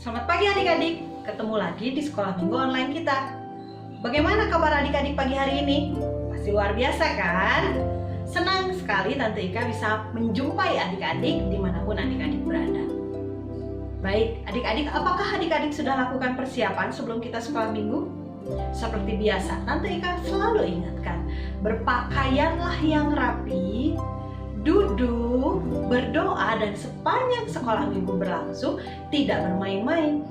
Selamat pagi adik-adik, ketemu lagi di sekolah minggu online kita. Bagaimana kabar adik-adik pagi hari ini? Pasti luar biasa kan? Senang sekali Tante Ika bisa menjumpai adik-adik dimanapun adik-adik berada. Baik, adik-adik, apakah adik-adik sudah lakukan persiapan sebelum kita sekolah minggu? Seperti biasa, Tante Ika selalu ingatkan, berpakaianlah yang rapi, duduk, berdoa, dan sepanjang sekolah minggu berlangsung tidak bermain-main.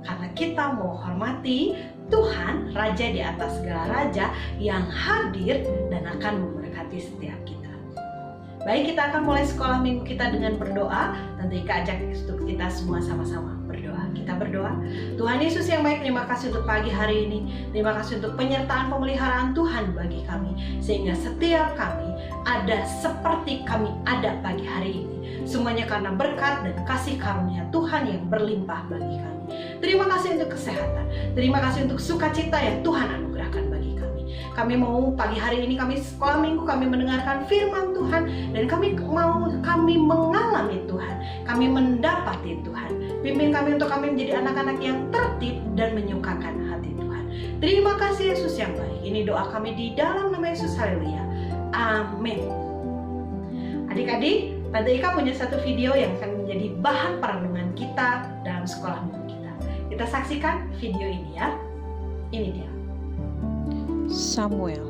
Karena kita mau hormati Tuhan, Raja di atas segala raja yang hadir dan akan memberkati setiap kita. Baik, kita akan mulai sekolah minggu kita dengan berdoa. Tante Ika ajak untuk kita semua sama-sama berdoa. Kita berdoa. Tuhan Yesus yang baik, terima kasih untuk pagi hari ini. Terima kasih untuk penyertaan pemeliharaan Tuhan bagi kami. Sehingga setiap kami ada seperti kami ada pagi hari ini. Semuanya karena berkat dan kasih karunia Tuhan yang berlimpah bagi kami. Terima kasih untuk kesehatan. Terima kasih untuk sukacita yang Tuhan anugerahkan bagi kami. Kami mau pagi hari ini kami sekolah minggu, kami mendengarkan firman Tuhan, dan kami mengalami Tuhan. Kami mendapati Tuhan. Pimpin kami untuk kami menjadi anak-anak yang tertib dan menyukakan hati Tuhan. Terima kasih Yesus yang baik. Ini doa kami di dalam nama Yesus. Haleluya. Amin. Adik-adik, Tante Ika punya satu video yang akan menjadi bahan perenungan kita dalam sekolah minggu kita. Kita saksikan video ini ya. Ini dia. Samuel.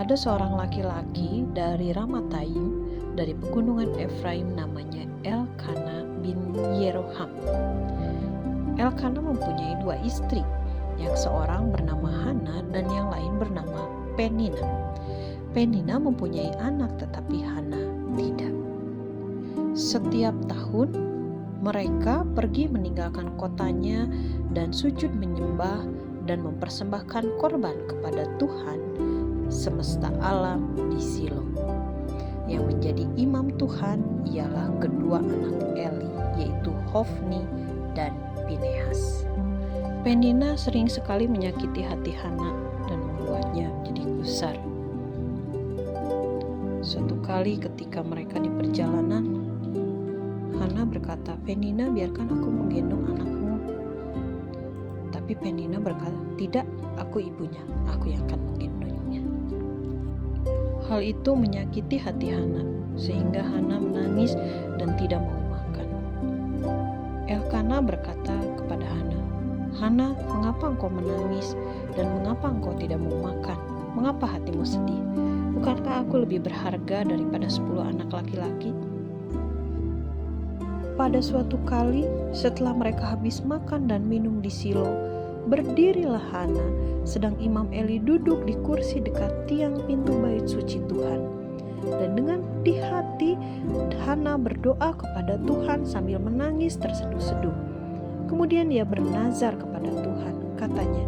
Ada seorang laki-laki dari Ramatayim, dari pegunungan Efraim, namanya Elkana bin Yeroham. Elkana mempunyai dua istri, yang seorang bernama Hana dan yang lain bernama Penina. Penina mempunyai anak tetapi Hana tidak. Setiap tahun mereka pergi meninggalkan kotanya dan sujud menyembah dan mempersembahkan korban kepada Tuhan semesta alam di Silo. Yang menjadi imam Tuhan ialah kedua anak Eli, yaitu Hofni dan Pinehas. Penina sering sekali menyakiti hati Hana dan membuatnya jadi gusar. Suatu kali ketika mereka di perjalanan, Hana berkata, "Penina, biarkan aku menggendong anakmu." Tapi Penina berkata, "Tidak, aku ibunya, aku yang akan menggendongnya." Hal itu menyakiti hati Hana, sehingga Hana menangis dan tidak mau makan. Elkana berkata kepada Hana, "Hana, mengapa engkau menangis dan mengapa engkau tidak mau makan? Mengapa hatimu sedih? Bukankah aku lebih berharga daripada 10 anak laki-laki?" Pada suatu kali, setelah mereka habis makan dan minum di Silo, berdirilah Hana, sedang Imam Eli duduk di kursi dekat tiang pintu bait suci Tuhan. Dan dengan pedih hati, Hana berdoa kepada Tuhan sambil menangis terseduh-seduh. Kemudian dia bernazar kepada Tuhan, katanya,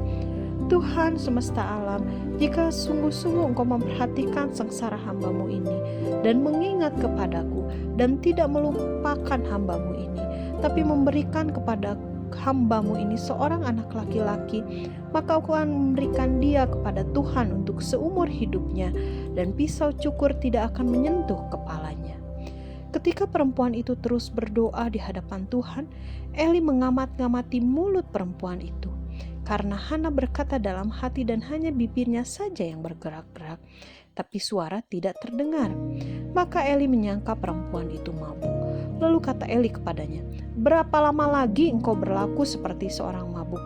"Tuhan semesta alam, jika sungguh-sungguh Engkau memperhatikan sengsara hamba-Mu ini dan mengingat kepadaku dan tidak melupakan hamba-Mu ini, tapi memberikan kepada hamba-Mu ini seorang anak laki-laki, maka Aku akan memberikan dia kepada Tuhan untuk seumur hidupnya, dan pisau cukur tidak akan menyentuh kepalanya." Ketika perempuan itu terus berdoa di hadapan Tuhan, Eli mengamat-ngamati mulut perempuan itu. Karena Hana berkata dalam hati dan hanya bibirnya saja yang bergerak-gerak, tapi suara tidak terdengar. Maka Eli menyangka perempuan itu mabuk. Lalu kata Eli kepadanya, "Berapa lama lagi engkau berlaku seperti seorang mabuk?"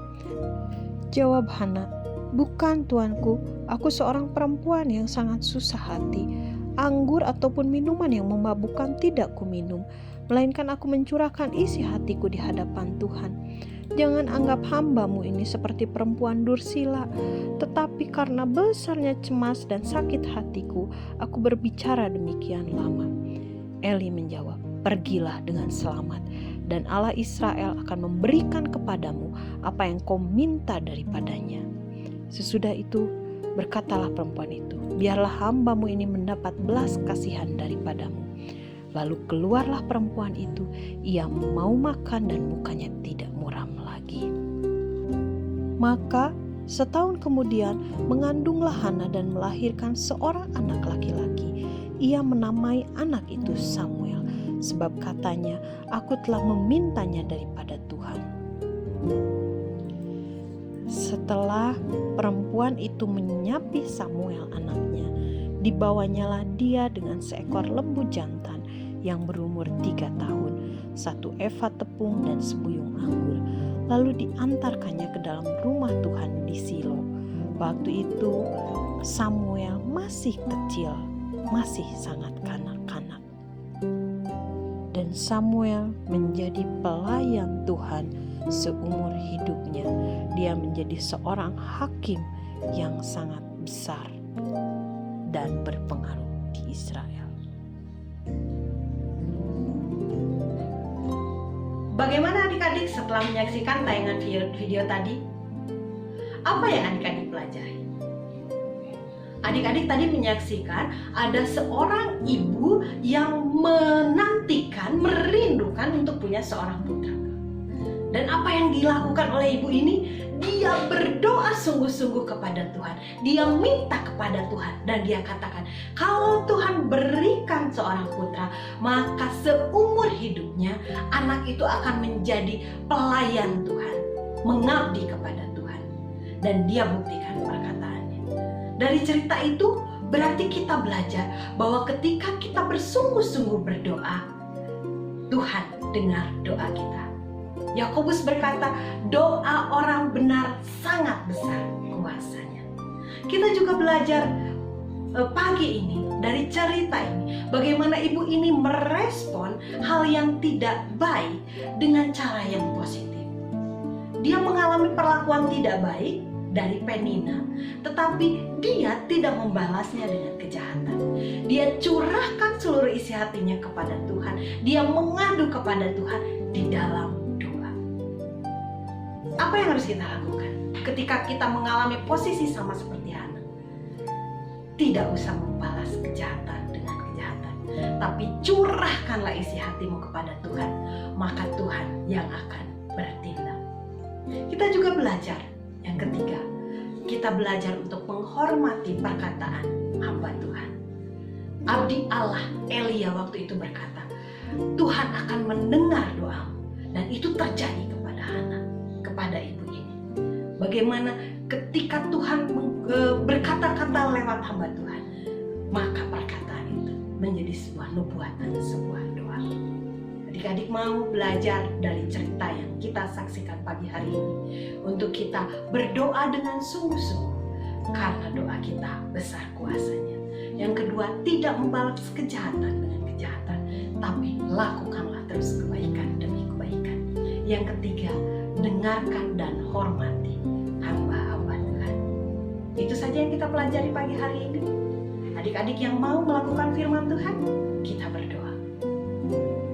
Jawab Hana, "Bukan, tuanku, aku seorang perempuan yang sangat susah hati. Anggur ataupun minuman yang memabukkan tidak kuminum, melainkan aku mencurahkan isi hatiku di hadapan Tuhan. Jangan anggap hamba-Mu ini seperti perempuan dursila, tetapi karena besarnya cemas dan sakit hatiku, aku berbicara demikian lama." Eli menjawab, "Pergilah dengan selamat, dan Allah Israel akan memberikan kepadamu apa yang kau minta daripadanya." Sesudah itu, berkatalah perempuan itu, "Biarlah hamba-Mu ini mendapat belas kasihan daripadamu." Lalu keluarlah perempuan itu, ia mau makan dan mukanya tidak muram lagi. Maka setahun kemudian mengandunglah Hana dan melahirkan seorang anak laki-laki. Ia menamai anak itu Samuel, sebab katanya, "Aku telah memintanya daripada Tuhan." Setelah perempuan itu menyapi Samuel anaknya, dibawanyalah dia dengan seekor lembu jantan yang berumur 3 tahun, 1 eva tepung dan sebuyung anggur, lalu diantarkannya ke dalam rumah Tuhan di Silo. Waktu itu Samuel masih kecil, masih sangat kanak-kanak. Dan Samuel menjadi pelayan Tuhan seumur hidupnya. Dia menjadi seorang hakim yang sangat besar dan berpengaruh di Israel. Bagaimana adik-adik setelah menyaksikan tayangan video tadi? Apa yang adik-adik pelajari? Adik-adik tadi menyaksikan ada seorang ibu yang menantikan, merindukan untuk punya seorang putra. Dan apa yang dilakukan oleh ibu ini? Dia berdoa sungguh-sungguh kepada Tuhan. Dia minta kepada Tuhan dan dia katakan, kalau Tuhan berikan seorang putra, maka seumur hidupnya anak itu akan menjadi pelayan Tuhan, mengabdi kepada Tuhan. Dan dia buktikan perkataannya. Dari cerita itu berarti kita belajar bahwa ketika kita bersungguh-sungguh berdoa, Tuhan dengar doa kita. Yakobus berkata, doa orang benar sangat besar kuasanya. Kita juga belajar pagi ini dari cerita ini, bagaimana ibu ini merespon hal yang tidak baik dengan cara yang positif. Dia mengalami perlakuan tidak baik dari Penina, tetapi dia tidak membalasnya dengan kejahatan. Dia curahkan seluruh isi hatinya kepada Tuhan. Dia mengadu kepada Tuhan di dalam doa. Apa yang harus kita lakukan ketika kita mengalami posisi sama seperti Hana? Tidak usah membalas kejahatan dengan kejahatan, tapi curahkanlah isi hatimu kepada Tuhan, maka Tuhan yang akan bertindak. Kita juga belajar yang ketiga, kita belajar untuk menghormati perkataan hamba Tuhan. Abdi Allah Elia waktu itu berkata, Tuhan akan mendengar doamu, dan itu terjadi kepada Hana, kepada ibu ini. Bagaimana ketika Tuhan berkata-kata lewat hamba Tuhan, maka perkataan itu menjadi sebuah nubuatan, sebuah doa. Adik-adik mau belajar dari cerita yang kita saksikan pagi hari ini untuk kita berdoa dengan sungguh-sungguh karena doa kita besar kuasanya. Yang kedua, tidak membalas kejahatan dengan kejahatan, tapi lakukanlah terus kebaikan demi kebaikan. Yang ketiga, dengarkan dan hormati hamba-hamba Tuhan. Itu saja yang kita pelajari pagi hari ini. Adik-adik yang mau melakukan firman Tuhan, kita berdoa.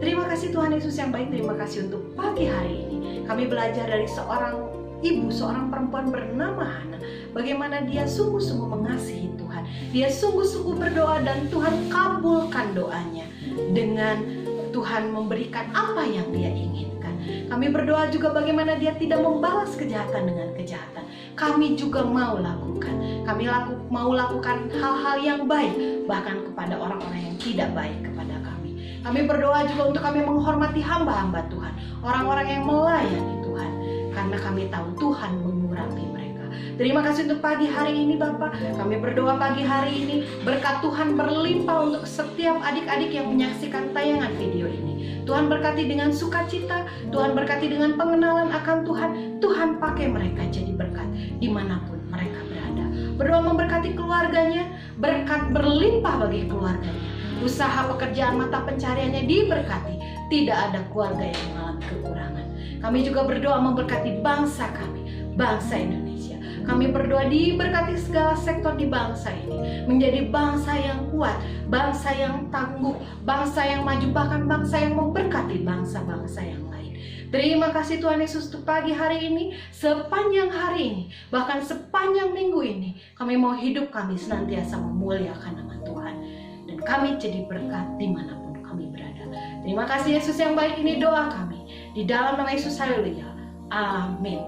Terima kasih Tuhan Yesus yang baik, terima kasih untuk pagi hari ini. Kami belajar dari seorang ibu, seorang perempuan bernama Hana, bagaimana dia sungguh-sungguh mengasihi Tuhan. Dia sungguh-sungguh berdoa dan Tuhan kabulkan doanya dengan Tuhan memberikan apa yang dia inginkan. Kami berdoa juga bagaimana dia tidak membalas kejahatan dengan kejahatan. Kami juga mau lakukan. Kami mau lakukan hal-hal yang baik, bahkan kepada orang-orang yang tidak baik kepada kami. Kami berdoa juga untuk kami menghormati hamba-hamba Tuhan, orang-orang yang melayani Tuhan, karena kami tahu Tuhan mengurapi mereka. Terima kasih untuk pagi hari ini Bapak. Kami berdoa pagi hari ini berkat Tuhan berlimpah untuk setiap adik-adik yang menyaksikan tayangan video ini. Tuhan berkati dengan sukacita, Tuhan berkati dengan pengenalan akan Tuhan. Tuhan pakai mereka jadi berkat dimanapun mereka berada. Berdoa memberkati keluarganya, berkat berlimpah bagi keluarganya. Usaha pekerjaan mata pencariannya diberkati, tidak ada keluarga yang mengalami kekurangan. Kami juga berdoa memberkati bangsa kami, bangsa Indonesia. Kami berdoa diberkati segala sektor di bangsa ini, menjadi bangsa yang kuat, bangsa yang tangguh, bangsa yang maju, bahkan bangsa yang memberkati bangsa-bangsa yang lain. Terima kasih Tuhan Yesus untuk pagi hari ini, sepanjang hari ini, bahkan sepanjang minggu ini, kami mau hidup kami senantiasa memuliakan nama Tuhan. Dan kami jadi berkat dimanapun kami berada. Terima kasih Yesus yang baik, ini doa kami. Di dalam nama Yesus, haleluya. Amin.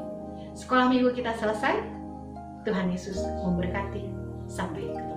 Sekolah minggu kita selesai. Tuhan Yesus memberkati. Sampai ketemu.